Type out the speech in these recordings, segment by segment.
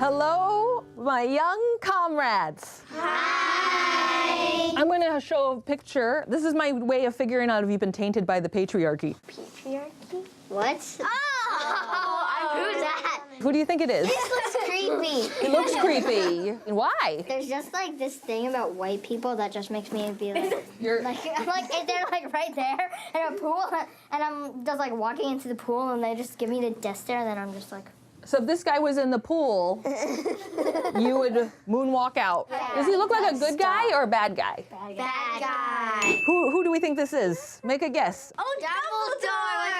Hello, my young comrades. Hi. I'm going to show a picture. This is my way of figuring out if you've been tainted by the patriarchy. Patriarchy? What? Who's that? Who do you think it is? This looks creepy. It looks creepy. Why? There's just like this thing about white people that just makes me be like, I'm like, they're like right there in a pool, and I'm just like walking into the pool, and they just give me the death stare, and then I'm just like. So if this guy was in the pool, you would moonwalk out. Yeah. Does he look like a good guy or a bad guy? Bad guy. Who do we think this is? Make a guess. Oh,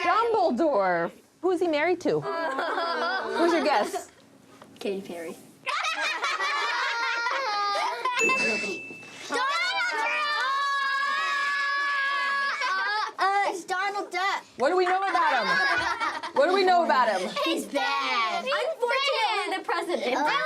Dumbledore. Dumbledore. Who is he married to? Who's your guess? Katy Perry. It's Donald Duck. What do we know about him? What do we know about him? He's bad. Unfortunately, the president. I want to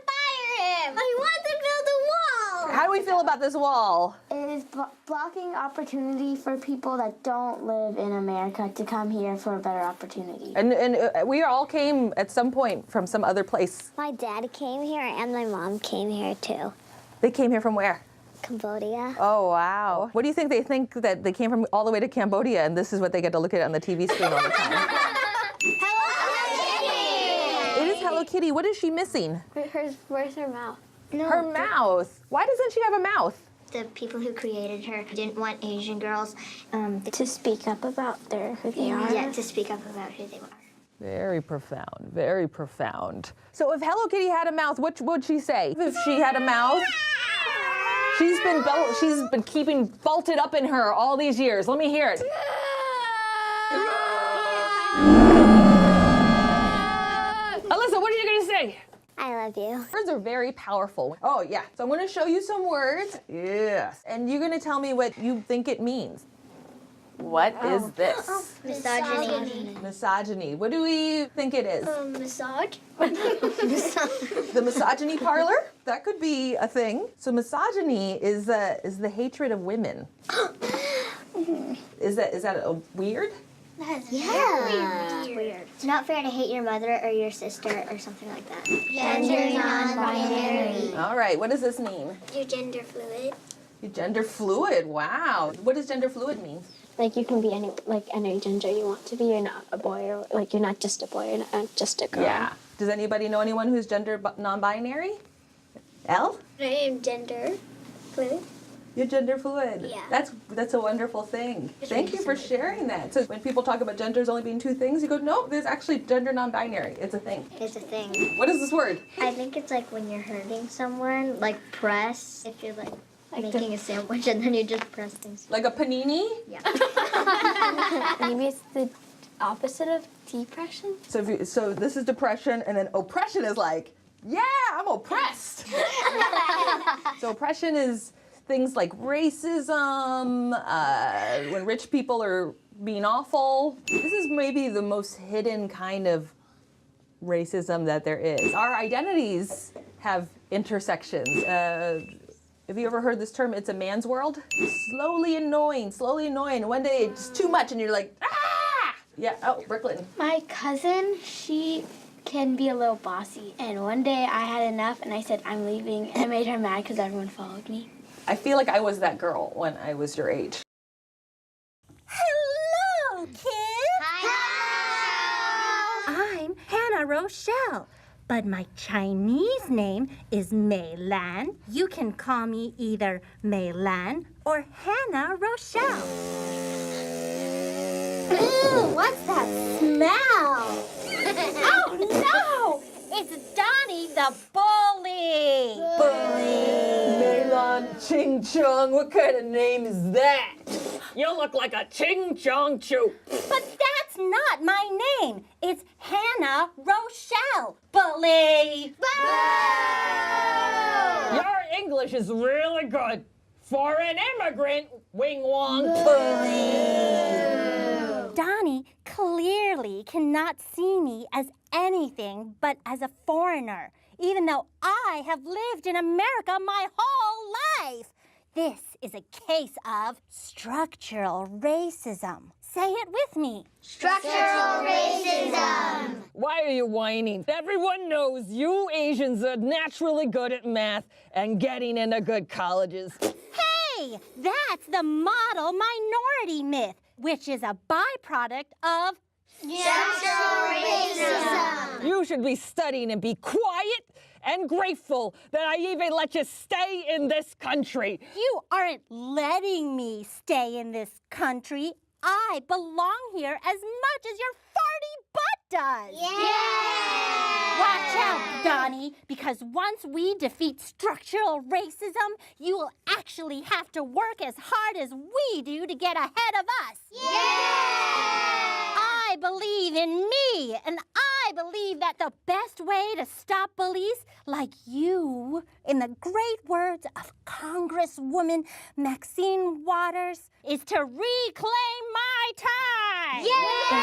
fire him. I want to build a wall. How do we feel about this wall? It is blocking opportunity for people that don't live in America to come here for a better opportunity. And we all came at some point from some other place. My dad came here and my mom came here too. They came here from where? Cambodia. Oh, wow. What do you think they think that they came from all the way to Cambodia and this is what they get to look at on the TV screen all the time? Hello Kitty! It is Hello Kitty. What is she missing? Where's her mouth? No, Her mouth. Why doesn't she have a mouth? The people who created her didn't want Asian girls To speak up about who they are. Yeah, to speak up about who they were. Very profound, very profound. So if Hello Kitty had a mouth, what would she say? If she had a mouth? She's been keeping vaulted up in her all these years. Let me hear it. Alyssa, what are you gonna say? I love you. Words are very powerful. Oh yeah, so I'm gonna show you some words. Yes. And you're gonna tell me what you think it means. What is this? Misogyny. Misogyny. What do we think it is? Massage? The misogyny parlor? That could be a thing. So misogyny is the hatred of women. Is that weird? That's very weird. It's not fair to hate your mother or your sister or something like that. Gender non-binary. All right, what does this mean? You're gender fluid. You're gender fluid. Wow. What does gender fluid mean? Like you can be any gender you want to be. You're not a boy or you're not just a boy. You're not just a girl. Yeah. Does anybody know anyone who's gender non-binary? Elle? I am gender fluid. You're gender fluid. Yeah. That's a wonderful thing. Thank you for sharing that. So when people talk about genders only being two things, you go, no, there's actually gender non-binary. It's a thing. It's a thing. What is this word? I think it's like when you're hurting someone, like press. If you're like making a sandwich and then you just press things. Like a panini? Yeah. Maybe it's the opposite of depression. So this is depression, and then oppression is like, yeah, I'm oppressed. So oppression is things like racism, when rich people are being awful. This is maybe the most hidden kind of racism that there is. Our identities have intersections. Have you ever heard this term, it's a man's world? Slowly annoying. One day it's too much and you're like, ah! Yeah, oh, Brooklyn. My cousin, she can be a little bossy. And one day I had enough and I said, I'm leaving. And I made her mad because everyone followed me. I feel like I was that girl when I was your age. Hello, kids! Hi. I'm Hannah Rochelle, but my Chinese name is Mei Lan. You can call me either Mei Lan or Hannah Rochelle. Ooh, what's that smell? Oh, no! It's Donnie the bully! Meilon Ching Chong, what kind of name is that? You look like a Ching Chong Choo. But that's not my name. It's Hannah Rochelle, bully! Your English is really good. For an immigrant, Wing Wong. Donnie clearly cannot see me as anything but as a foreigner, even though I have lived in America my whole life. This is a case of structural racism. Say it with me. Structural racism. Why are you whining? Everyone knows you Asians are naturally good at math and getting into good colleges. Hey, that's the model minority myth, which is a byproduct of Structural racism. You should be studying and be quiet and grateful that I even let you stay in this country. You aren't letting me stay in this country. I belong here as much as your farty butt does. Yeah! Watch out, Donnie, because once we defeat structural racism, you will actually have to work as hard as we do to get ahead of us. Yeah! I believe in me, and I believe that the best way to stop bullies like you, in the great words of Congresswoman Maxine Waters, is to reclaim my time. Yeah!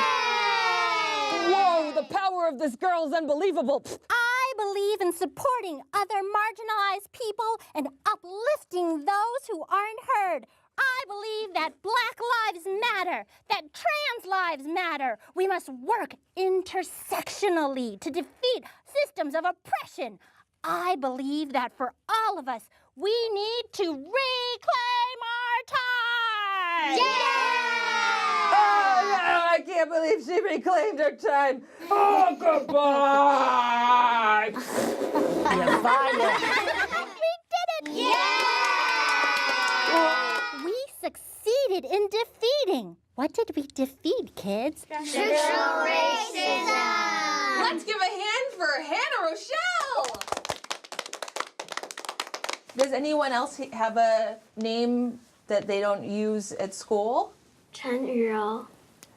Whoa, the power of this girl is unbelievable. I believe in supporting other marginalized people and uplifting those who aren't heard. I believe that Black lives matter, that trans lives matter. We must work intersectionally to defeat systems of oppression. I believe that for all of us, we need to reclaim our time. Oh, no, I can't believe she reclaimed her time. Oh, goodbye. You're fired. We did it! We succeeded in defeating. What did we defeat, kids? Structural racism. Let's give a hand for Hannah Rochelle. Does anyone else have a name that they don't use at school? Chen-Yurou.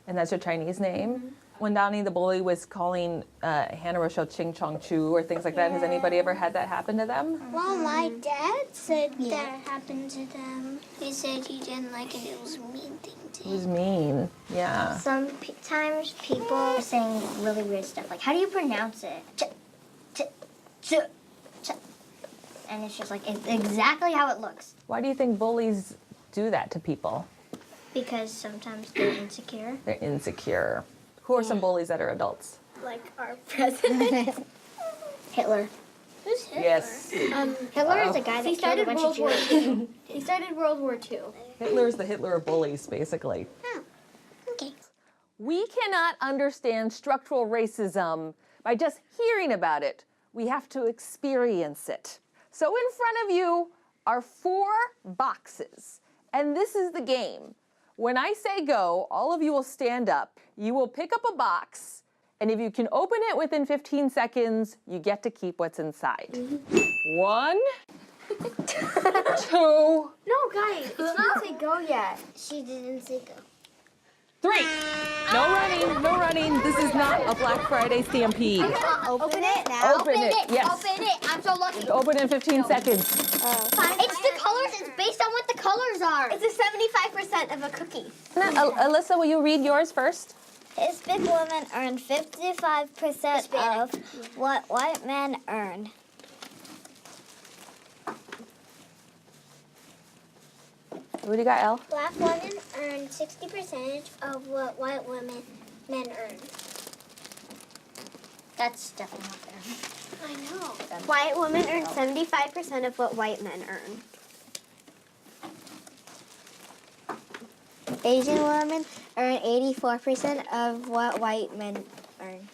And that's your Chinese name? When Donnie the bully was calling Hannah Rochelle Ching Chong Chu or things like that, has anybody ever had that happen to them? Well, my dad said that happened to them. He said he didn't like it. It was a mean thing to It was mean, yeah. Sometimes people are saying really weird stuff, like, how do you pronounce it? And it's just like, it's exactly how it looks. Why do you think bullies do that to people? Because sometimes they're insecure. They're insecure. Who are some bullies that are adults? Like our president. Hitler. Who's Hitler? Yes. Hitler is a guy that He killed a started bunch World of War Jews. II. He started World War II. Hitler is the Hitler of bullies, basically. Okay. We cannot understand structural racism by just hearing about it. We have to experience it. So in front of you are 4 boxes, and this is the game. When I say go, all of you will stand up. You will pick up a box, and if you can open it within 15 seconds, you get to keep what's inside. 1, 2. No, guys, she didn't say go yet. She didn't say go. 3. No running, no running. This is not a Black Friday stampede. Open it now. Open it, yes. Open it. I'm so lucky. Open in 15 seconds. It's the colors. It's based on what the colors are. It's a 75% of a cookie. Alyssa, will you read yours first? Hispanic women earn 55% of what white men earn. What do you got, Elle? Black women earn 60% of what white men earn. That's definitely not fair. I know. White women earn 75% of what white men earn. Asian women earn 84% of what white men earn.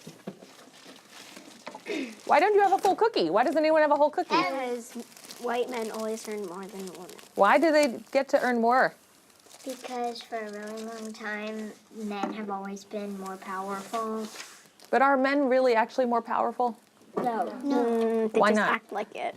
Why don't you have a full cookie? Why does anyone have a whole cookie? Because white men always earn more than women. Why do they get to earn more? Because for a really long time, men have always been more powerful. But are men really actually more powerful? No. They Why just not? act like it.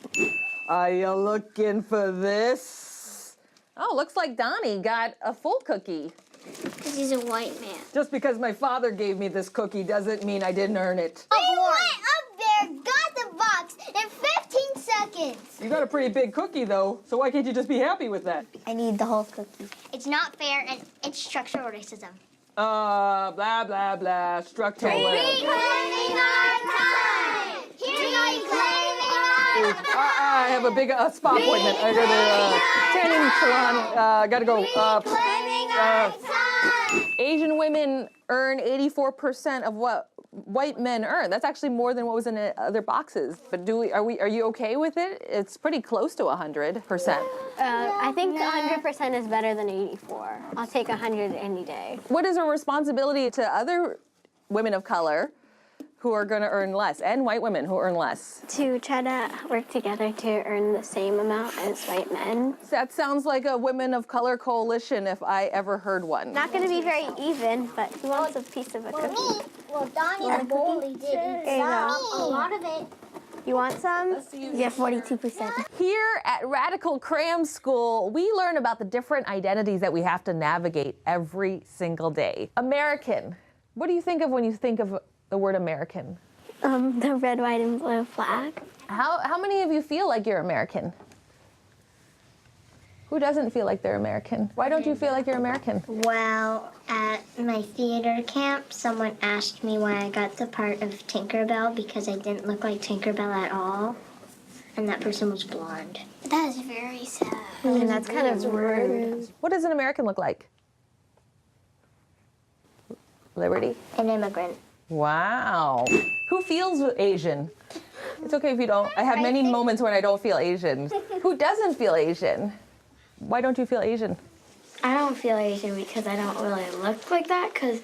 Are you looking for this? Oh, looks like Donnie got a full cookie. Because he's a white man. Just because my father gave me this cookie doesn't mean I didn't earn it. He went up there, got the box in 15 seconds. You got a pretty big cookie, though, so why can't you just be happy with that? I need the whole cookie. It's not fair, and it's structural racism. Blah, blah, blah, structural. Reclaiming our time! Here's reclaiming our time! I have a big spa appointment. I go to tanning salon. Gotta go. Reclaiming our time! Asian women earn 84% of what white men earn. That's actually more than what was in the other boxes. But are you okay with it? It's pretty close to 100%. I think 100% is better than 84. I'll take 100 any day. What is a responsibility to other women of color who are going to earn less, and white women who earn less? To try to work together to earn the same amount as white men. That sounds like a women of color coalition if I ever heard one. Not going to be very even, but who wants a piece of a cookie? Well, Donnie and Boley did eat a lot of it. You want some? Yeah, 42%. Here at Radical Cram School, we learn about the different identities that we have to navigate every single day. American. What do you think of when you think of the word American? The red, white, and blue flag. How many of you feel like you're American? Who doesn't feel like they're American? Why don't you feel like you're American? Well, at my theater camp, someone asked me why I got the part of Tinkerbell because I didn't look like Tinkerbell at all. And that person was blonde. That is very sad. And that's kind of rude. What does an American look like? Liberty? An immigrant. Wow. Who feels Asian? It's okay if you don't. I have many moments when I don't feel Asian. Who doesn't feel Asian? Why don't you feel Asian? I don't feel Asian because I don't really look like that because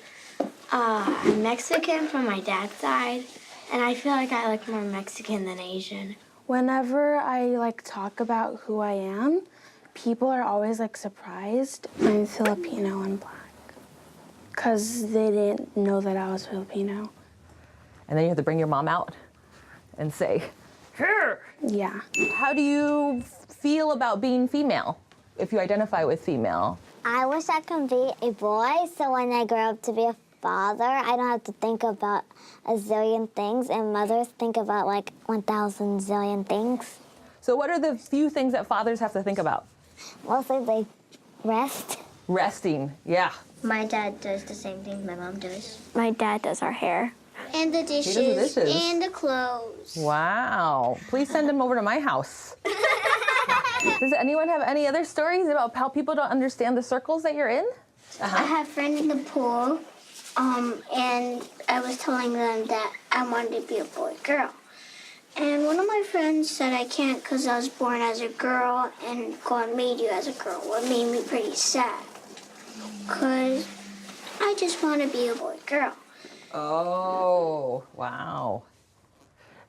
I'm Mexican from my dad's side, and I feel like I look more Mexican than Asian. Whenever I talk about who I am, people are always surprised. I'm Filipino and black because they didn't know that I was Filipino. And then you have to bring your mom out and say, here. Yeah. How do you feel about being female, if you identify with female? I wish I could be a boy, so when I grow up to be a father, I don't have to think about a zillion things, and mothers think about 1,000 zillion things. So what are the few things that fathers have to think about? Mostly they rest. Resting, yeah. My dad does the same thing my mom does. My dad does our hair. And the He does the dishes. and the clothes. Wow. Please send him over to my house. Does anyone have any other stories about how people don't understand the circles that you're in? I have a friend in the pool, and I was telling them that I wanted to be a boy-girl. And one of my friends said I can't because I was born as a girl and God made you as a girl. What made me pretty sad. Because I just want to be a boy-girl. Oh, wow.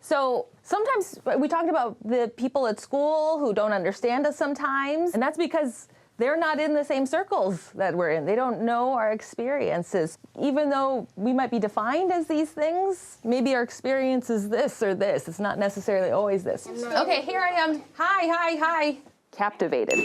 So sometimes we talked about the people at school who don't understand us sometimes, and that's because they're not in the same circles that we're in. They don't know our experiences. Even though we might be defined as these things, maybe our experience is this or this. It's not necessarily always this. Okay, here I am. Hi. Captivated.